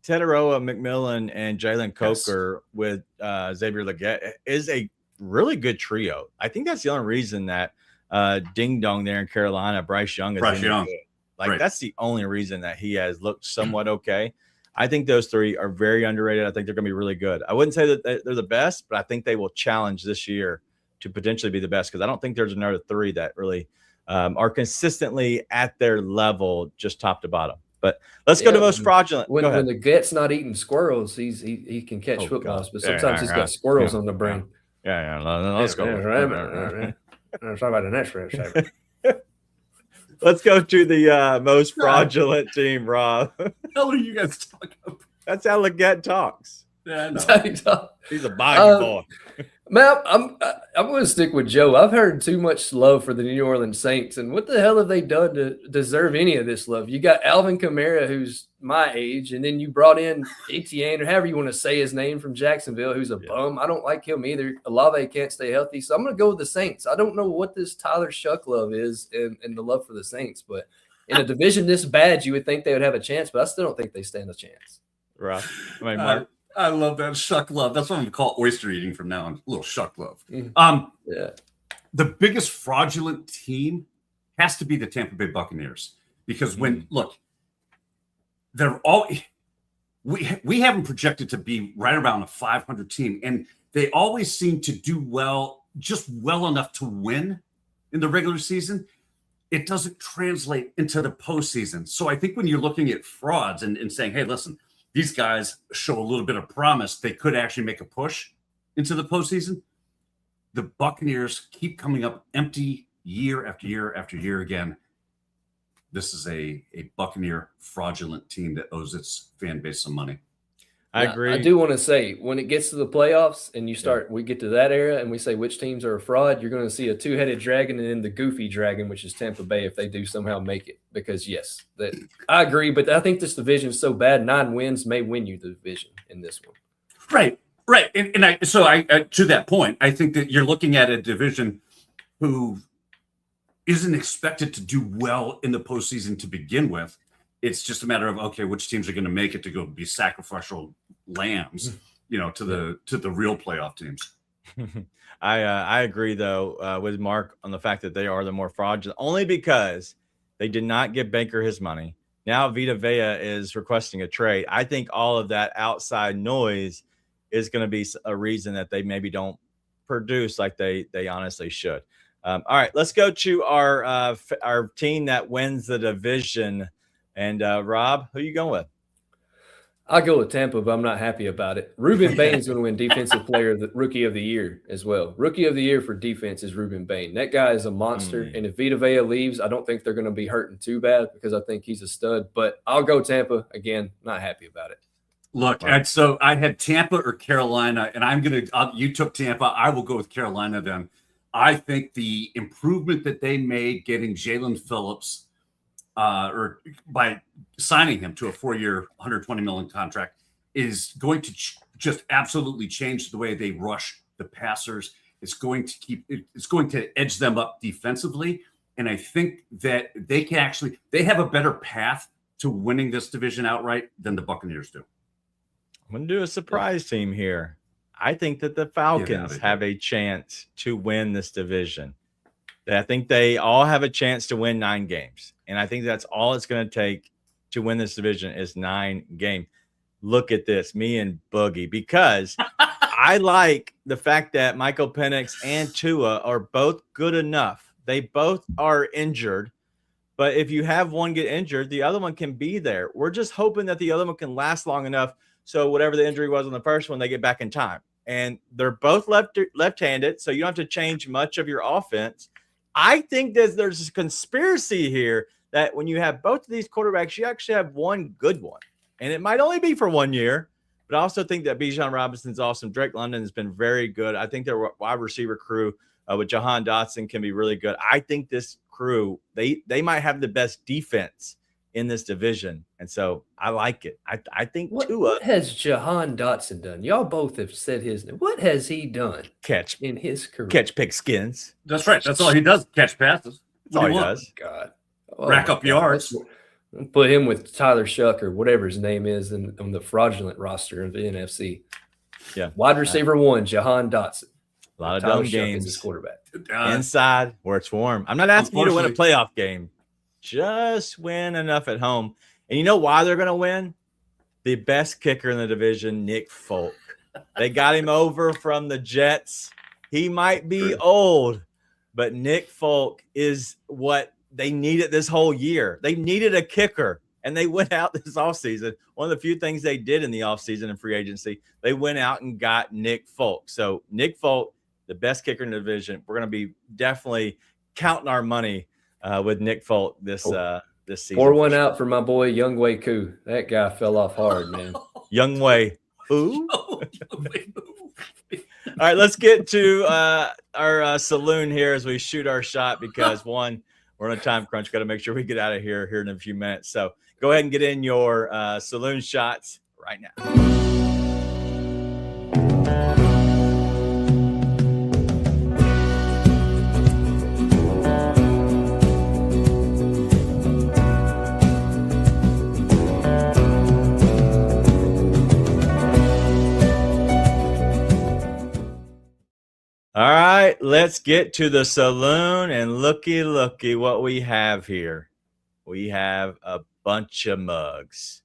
Tedoroa, McMillan, and Jalen Coker with Xavier Legette is a really good trio. I think that's the only reason that ding dong there in Carolina. Bryce Young is Bryce Young. good. Like Right. that's the only reason that he has looked somewhat okay. I think those three are very underrated. I think they're going to be really good. I wouldn't say that they're the best, but I think they will challenge this year to potentially be the best because I don't think there's another three that really are consistently at their level, just top to bottom. But let's go to most fraudulent. When the get's not eating squirrels, he can catch footballs, but sometimes he's got squirrels on the brain. Yeah. Let's go. Let's talk about the next round. Let's go to the most fraudulent team, Rob. What the hell are you guys talking about? That's how Leggett talks. Yeah, I know. He's a body boy. Man, I'm going to stick with Joe. I've heard too much love for the New Orleans Saints, and what the hell have they done to deserve any of this love? You got Alvin Kamara, who's my age, and then you brought in Etienne, or however you want to say his name, from Jacksonville, who's a bum. I don't like him either. Olave can't stay healthy, so I'm going to go with the Saints. I don't know what this Tyler Shuck love is and the love for the Saints, but in a division this bad, you would think they would have a chance, but I still don't think they stand a chance. Right. I mean, Mark. I love that shuck love. That's what I'm going to call oyster eating from now on. A little shuck love. Yeah. The biggest fraudulent team has to be the Tampa Bay Buccaneers because they're all we have them projected to be right around a 500 team, and they always seem to do well, just well enough to win in the regular season. It doesn't translate into the postseason. So I think when you're looking at frauds and saying, hey, listen, these guys show a little bit of promise, they could actually make a push into the postseason. The Buccaneers keep coming up empty year after year after year again. This is a Buccaneer fraudulent team that owes its fan base some money. I agree. I do want to say, when it gets to the playoffs and we get to that era and we say which teams are a fraud, you're going to see a two-headed dragon and then the goofy dragon, which is Tampa Bay, if they do somehow make it. Because, yes, I agree, but I think this division is so bad, 9 wins may win you the division in this one. Right. And I to that point, I think that you're looking at a division who isn't expected to do well in the postseason to begin with. It's just a matter of, okay, which teams are going to make it to go be sacrificial lambs, to the real playoff teams. I agree, though, with Mark on the fact that they are the more fraudulent, only because they did not give Baker his money. Now Vita Vea is requesting a trade. I think all of that outside noise is going to be a reason that they maybe don't produce like they honestly should. All right, let's go to our team that wins the division. And Rob, who are you going with? I'll go with Tampa, but I'm not happy about it. Ruben Bain's going to win Defensive Player, the Rookie of the Year as well. Rookie of the Year for defense is Ruben Bain. That guy is a monster. And if Vita Vea leaves, I don't think they're going to be hurting too bad because I think he's a stud. But I'll go Tampa. Again, not happy about it. Look, and so I had Tampa or Carolina, and you took Tampa. I will go with Carolina then. I think the improvement that they made getting Jalen Phillips or by signing him to a 4-year, $120 million contract is going to just absolutely change the way they rush the passers. It's going to edge them up defensively. And I think that they have a better path to winning this division outright than the Buccaneers do. I'm going to do a surprise team here. I think that the Falcons have a chance to win this division. I think they all have a chance to win 9 games. And I think that's all it's going to take to win this division is 9 games. Look at this, me and Boogie, because I like the fact that Michael Penix and Tua are both good enough. They both are injured. But if you have one get injured, the other one can be there. We're just hoping that the other one can last long enough so whatever the injury was on the first one, they get back in time. And they're both left-handed, so you don't have to change much of your offense. I think there's a conspiracy here that when you have both of these quarterbacks, you actually have one good one. And it might only be for 1 year, but I also think that Bijan Robinson's awesome. Drake London has been very good. I think their wide receiver crew with Jahan Dotson can be really good. I think this crew, they might have the best defense in this division. And so I like it. I think what has Jahan Dotson done? Y'all both have said his name. What has he done in his career? Catch pickskins. That's right. That's all he does. Catch passes. That's all he does. God. Rack up yards. Put him with Tyler Shuck or whatever his name is on the fraudulent roster of the NFC. Yeah. Wide receiver 1, Jahan Dotson. A lot of Tyler dome Shuck games. is his quarterback. Inside where it's warm. I'm not asking you to win a playoff game. Just win enough at home. And you know why they're going to win? The best kicker in the division, Nick Folk. They got him over from the Jets. He might be old, but Nick Folk is what they needed this whole year. They needed a kicker, and they went out this offseason. One of the few things they did in the offseason and free agency, they went out and got Nick Folk. So Nick Folk, the best kicker in the division. We're going to be definitely counting our money with Nick Folk this season. Pour one out for my boy Youngway Koo. That guy fell off hard, man. Youngway who? All right, let's get to our saloon here as we shoot our shot because, one, we're on a time crunch. Got to make sure we get out of here in a few minutes. So go ahead and get in your saloon shots right now. All right, let's get to the saloon and looky what we have here. We have a bunch of mugs.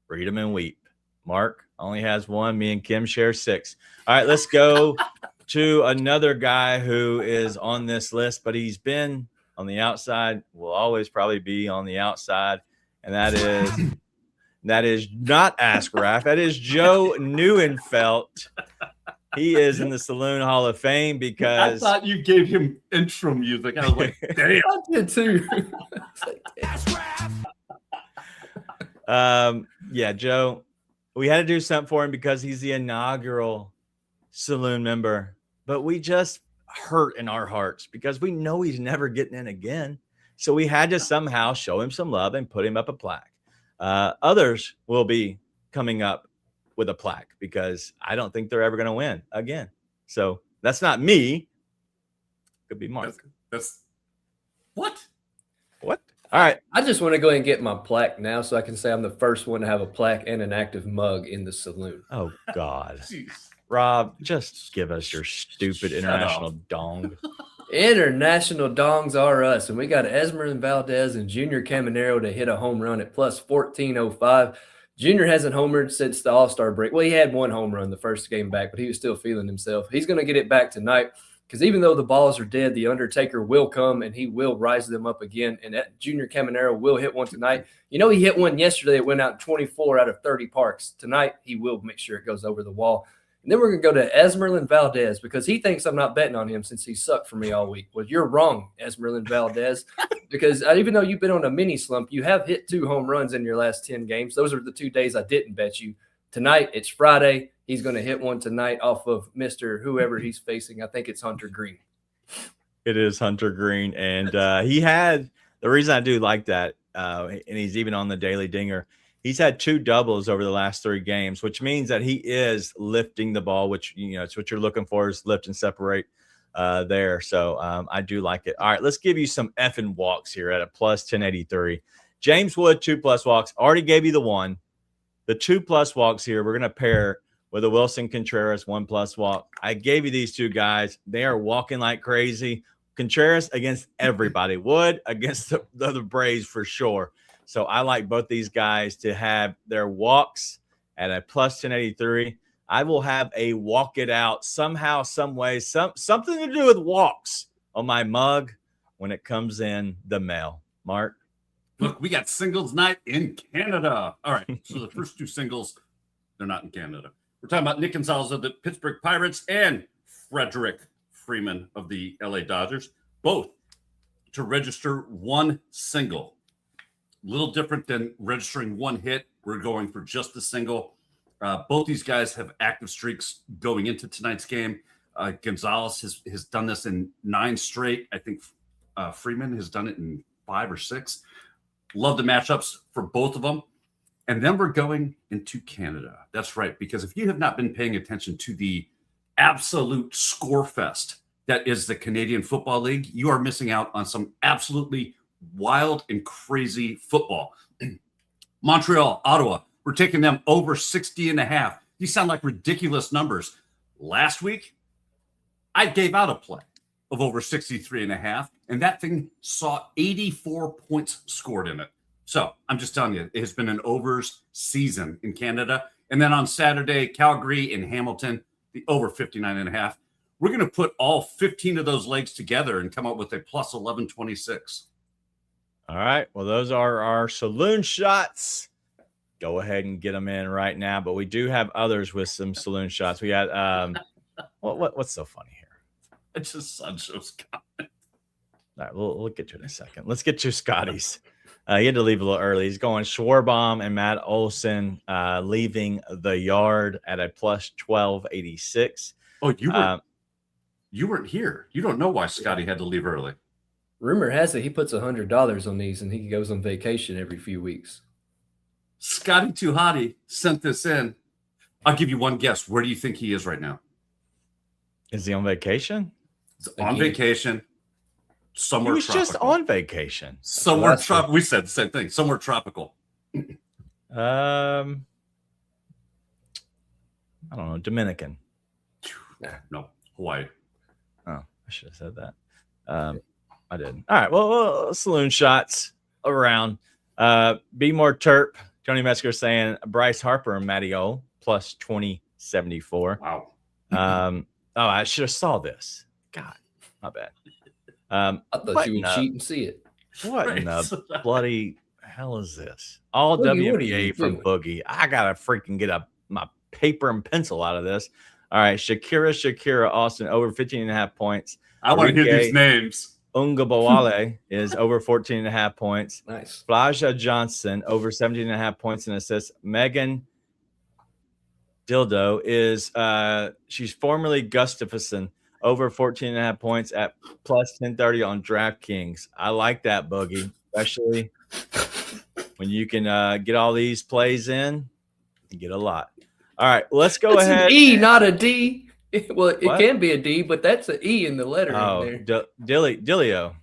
Read them and weep. Mark only has one. Me and Kim share 6. All right, let's go to another guy who is on this list, but he's been on the outside, will always probably be on the outside, and that is not Ask Raph. That is Joe Neuenfeld. He is in the Saloon Hall of Fame because I thought you gave him intro music. I was like, damn. I did too. Yeah, Joe, we had to do something for him because he's the inaugural Saloon member, but we just hurt in our hearts because we know he's never getting in again. So we had to somehow show him some love and put him up a plaque. Others will be coming up with a plaque because I don't think they're ever going to win again. So that's not me. Could be Mark. That's what? All right. I just want to go ahead and get my plaque now so I can say I'm the first one to have a plaque and an active mug in the saloon. Oh, God. Rob, just give us your stupid international dong. International dongs are us. And we got Esmeralda Valdez and Junior Caminero to hit a home run at plus 1405. Junior hasn't homered since the All-Star break. Well, he had one home run the first game back, but he was still feeling himself. He's going to get it back tonight because even though the balls are dead, the Undertaker will come and he will rise them up again. And that Junior Caminero will hit one tonight. You know, he hit one yesterday. It went out 24 out of 30 parks. Tonight, he will make sure it goes over the wall. And then we're going to go to Esmeralda Valdez because he thinks I'm not betting on him since he sucked for me all week. Well, you're wrong, Esmeralda Valdez, because even though you've been on a mini slump, you have hit 2 home runs in your last 10 games. Those are the 2 days I didn't bet you. Tonight, it's Friday. He's going to hit one tonight off of Mr. whoever he's facing. I think it's Hunter Green. It is Hunter Green. And he had – the reason I do like that, and he's even on the Daily Dinger, he's had 2 doubles over the last 3 games, which means that he is lifting the ball, which, you know, it's what you're looking for is lift and separate there. So I do like it. All right, let's give you some effing walks here at a plus 1083. James Wood, 2+ walks. Already gave you the 1. The 2+ walks here, we're going to pair with a Wilson Contreras 1+ walk. I gave you these 2 guys. They are walking like crazy. Contreras against everybody. Wood against the Braves for sure. So I like both these guys to have their walks at a plus 1083. I will have a walk it out somehow, some way, something to do with walks on my mug when it comes in the mail. Mark? Look, we got singles night in Canada. All right, so the first 2 singles, they're not in Canada. We're talking about Nick Gonzalez of the Pittsburgh Pirates and Frederick Freeman of the LA Dodgers, both to register 1 single. Little different than registering 1 hit. We're going for just the single. Both these guys have active streaks going into tonight's game. Gonzalez has done this in 9 straight. I think Freeman has done it in 5 or 6. Love the matchups for both of them. And then we're going into Canada. That's right, because if you have not been paying attention to the absolute score fest that is the Canadian Football League, you are missing out on some absolutely wild and crazy football. Montreal, Ottawa, we're taking them over 60.5. These sound like ridiculous numbers. Last week, I gave out a play of over 63.5, and that thing saw 84 points scored in it. So I'm just telling you, it has been an overs season in Canada. And then on Saturday, Calgary and Hamilton, the over 59.5. We're going to put all 15 of those legs together and come up with a plus 1126. All right. Well, those are our saloon shots. Go ahead and get them in right now. But we do have others with some saloon shots. We got what's so funny here? It's just Sancho's comment. All right, we'll get to it in a second. Let's get to Scotty's. He had to leave a little early. He's going Schwarbaum and Matt Olson leaving the yard at a plus 1286. Oh, you weren't here. You don't know why Scotty had to leave early. Rumor has it he puts $100 on these and he goes on vacation every few weeks. Scotty Tuhati sent this in. I'll give you one guess. Where do you think he is right now? Is he on vacation? He's on vacation. Somewhere he was tropical. just on vacation. Somewhere tropical. We said the same thing. Somewhere tropical. I don't know. Dominican. No, Hawaii. Oh, I should have said that. I didn't. All right. Well, saloon shots around. Be more terp. Tony Metzger saying Bryce Harper and Matty O plus 2074. Wow. I should have saw this. God, my bad. I thought you would cheat and see it. What in the bloody hell is this? All Boogie, what are you WNBA from doing? Boogie. I gotta freaking get my paper and pencil out of this. All right, Shakira Austin over 15.5 points. I want to hear these names. Ungabawale is over 14.5 points. Nice. Flaja Johnson over 17.5 points and assists. Megan Dildo is she's formerly Gustafson over 14.5 points at plus 1030 on DraftKings. I like that, Boogie, especially when you can get all these plays in. You get a lot. All right, let's go ahead. An E, not a D. Well, it What? can be a D, but that's an E in the letter in there. Dilio.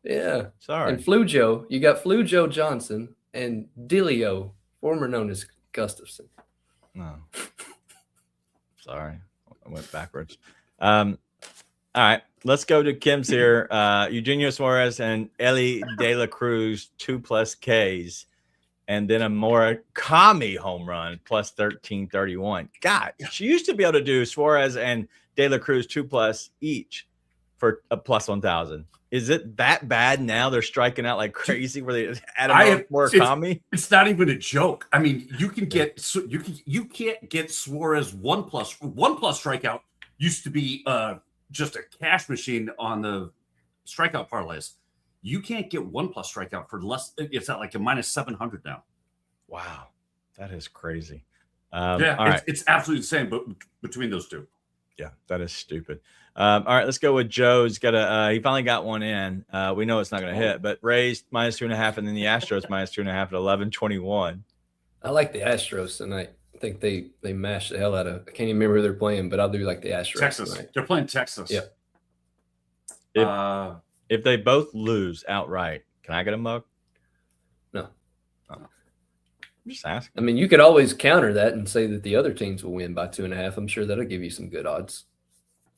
Yeah. Sorry. And Flujo. You got Flujo Johnson and Dilio, former known as Gustafson. No. Sorry. I went backwards. All right. Let's go to Kim's here. Eugenio Suarez and Ellie De La Cruz, 2+ Ks. And then a Murakami home run plus 1331. God, she used to be able to do Suarez and De La Cruz 2+ each for a plus 1,000. Is it that bad now? They're striking out like crazy where they add Murakami? It's not even a joke. I mean, you can't get Suarez 1+. 1+ strikeout used to be just a cash machine on the strikeout parlays. You can't get 1+ strikeout for less. It's at like a minus 700 now. Wow, that is crazy. All right. It's absolutely the same, but between those two. Yeah, that is stupid. All right, let's go with Joe's got he finally got one in. We know it's not going to hit, but Rays minus 2.5, and then the Astros minus 2.5 at 11:21. I like the Astros tonight. I think they mashed the hell out of. I can't even remember who they're playing, but I'll do like the Astros Texas. tonight. They're playing Texas. Yeah. If they both lose outright, can I get a mug? No. Oh. I'm just asking. I mean, you could always counter that and say that the other teams will win by 2.5. I'm sure that'll give you some good odds.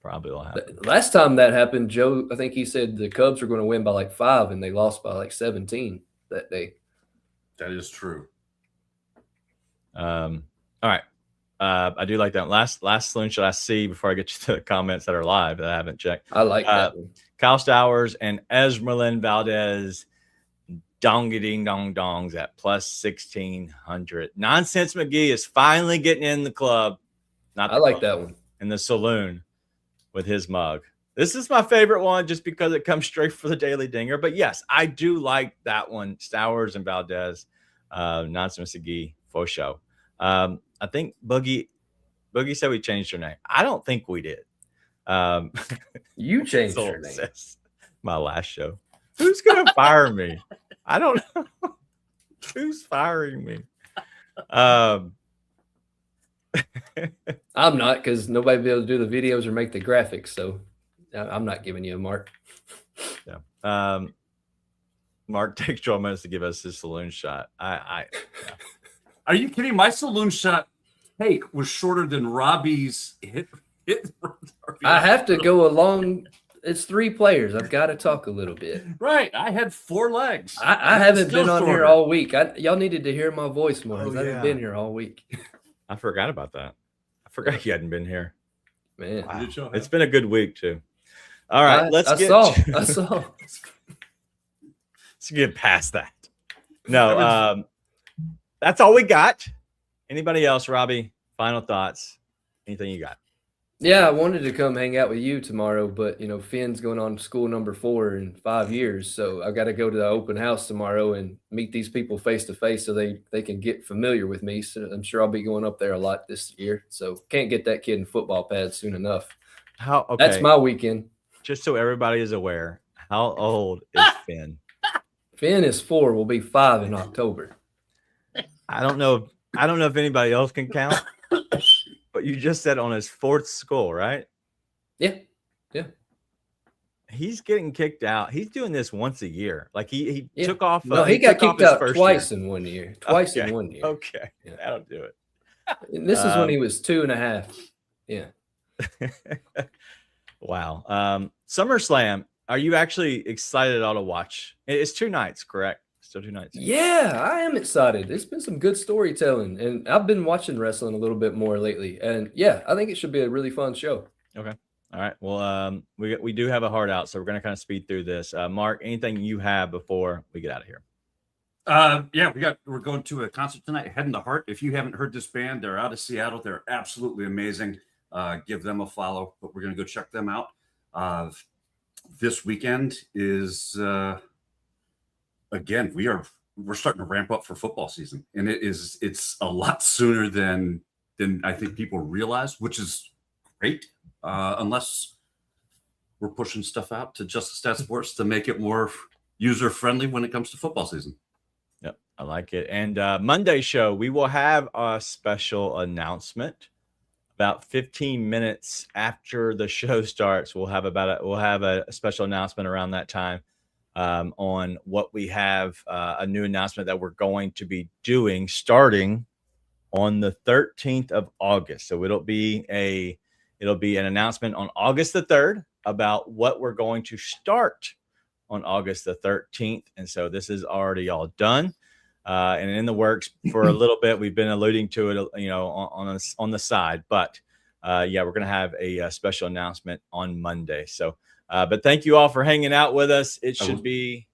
Probably will happen. Last time that happened, Joe, I think he said the Cubs were going to win by like 5, and they lost by like 17 that day. That is true. All right. I do like that. Last saloon shot I see before I get to the comments that are live that I haven't checked. I like that one. Kyle Stowers and Esmeralyn Valdez dong-a-ding dongs at plus 1,600. Nonsense McGee is finally getting in the club. I like that one. In the saloon with his mug. This is my favorite one just because it comes straight for the Daily Dinger. But yes, I do like that one. Stowers and Valdez. Nonsense McGee for show. I think Boogie said we changed her name. I don't think we did. You changed her name. My last show. Who's gonna fire me? I don't know. Who's firing me? I'm not, because nobody will be able to do the videos or make the graphics. So I'm not giving you a mark. Yeah. Mark takes 12 minutes to give us his saloon shot. Yeah. Are you kidding? My saloon shot take was shorter than Robbie's hit. I have to go along. It's 3 players. I've got to talk a little bit. Right. I had 4 legs. I haven't Still been on here shorter. all week. Y'all needed to hear my voice more. Oh, I haven't yeah. been here all week. I forgot about that. I forgot you hadn't been here. Man, Wow. Good show, It's been a good week too. All right, I let's saw. get past that. No, that's all we got. Anybody else, Robbie? Final thoughts? Anything you got? Yeah, I wanted to come hang out with you tomorrow, but Finn's going on school number 4 in 5 years, so I got to go to the open house tomorrow and meet these people face to face so they can get familiar with me. So I'm sure I'll be going up there a lot this year. So can't get that kid in football pads soon enough. Okay. That's my weekend. Just so everybody is aware, how old is Finn? Finn is 4, will be 5 in October. I don't know if anybody else can count, but you just said on his 4th school, right? Yeah. He's getting kicked out. He's doing this once a year. Like he Yeah. took off. No, he got took off kicked his out first twice year. in 1 year. Twice Okay. in 1 year. Okay, Yeah. that'll do it. And this is when he was 2.5. Yeah. Wow. SummerSlam. Are you actually excited at all to watch? It's 2 nights, correct? Still 2 nights. Yeah, I am excited. It's been some good storytelling, and I've been watching wrestling a little bit more lately. And yeah, I think it should be a really fun show. Okay. All right. Well, we do have a hard out, so we're gonna kind of speed through this. Mark, anything you have before we get out of here? Yeah, we're going to a concert tonight, Head in the Heart. If you haven't heard this band, they're out of Seattle. They're absolutely amazing. Give them a follow, but we're going to go check them out. This weekend is again, we're starting to ramp up for football season, and it's a lot sooner than I think people realize, which is great. Unless we're pushing stuff out to Justice Stat Sports to make it more user friendly when it comes to football season. Yep, I like it. And Monday show, we will have a special announcement about 15 minutes after the show starts. We'll have a special announcement around that time on what we have, a new announcement that we're going to be doing starting on the 13th of August. So it'll be an announcement on August the 3rd about what we're going to start on August the 13th. And so this is already all done and in the works for a little bit. We've been alluding to it, on the side, but yeah, we're going to have a special announcement on Monday. So, but thank you all for hanging out with us. It should be.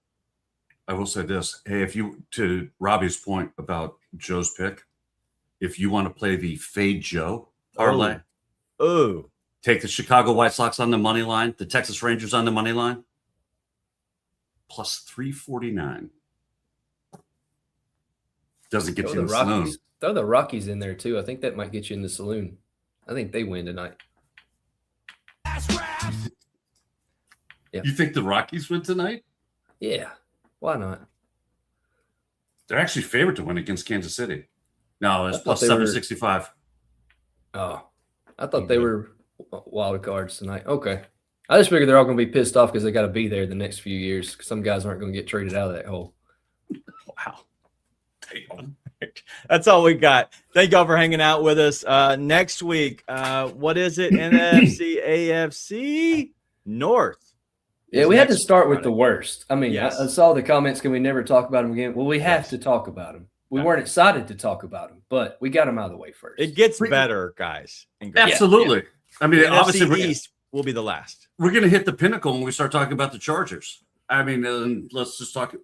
I will say this. Hey, to Robbie's point about Joe's pick, if you want to play the Fade Joe parlay, Oh, take the Chicago White Sox on the money line, the Texas Rangers on the money line, plus 349. Doesn't get you in the saloon. Throw the Rockies in there too. I think that might get you in the saloon. I think they win tonight. Yeah. You think the Rockies win tonight? Yeah. Why not? They're actually favored to win against Kansas City. No, it's plus they were- 765. Oh, I thought they were wild cards tonight. Okay. I just figured they're all going to be pissed off because they got to be there the next few years. Some guys aren't going to get traded out of that hole. wow. That's all we got. Thank y'all for hanging out with us. Next week, what is it? NFC, AFC, North. Yeah, we had to start with the worst. I mean, Yes. I saw the comments, can we never talk about them again? Well, we have to talk about them. We weren't excited to talk about them, but we got them out of the way first. It gets better, guys. and girls. Absolutely. I mean, The obviously, NFC East will be the last. we're going to hit the pinnacle when we start talking about the Chargers. I mean, let's just talk.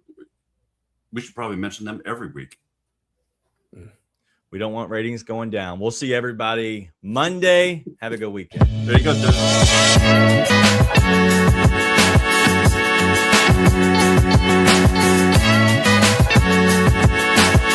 We should probably mention them every week. We don't want ratings going down. We'll see everybody Monday. Have a good weekend. There you go.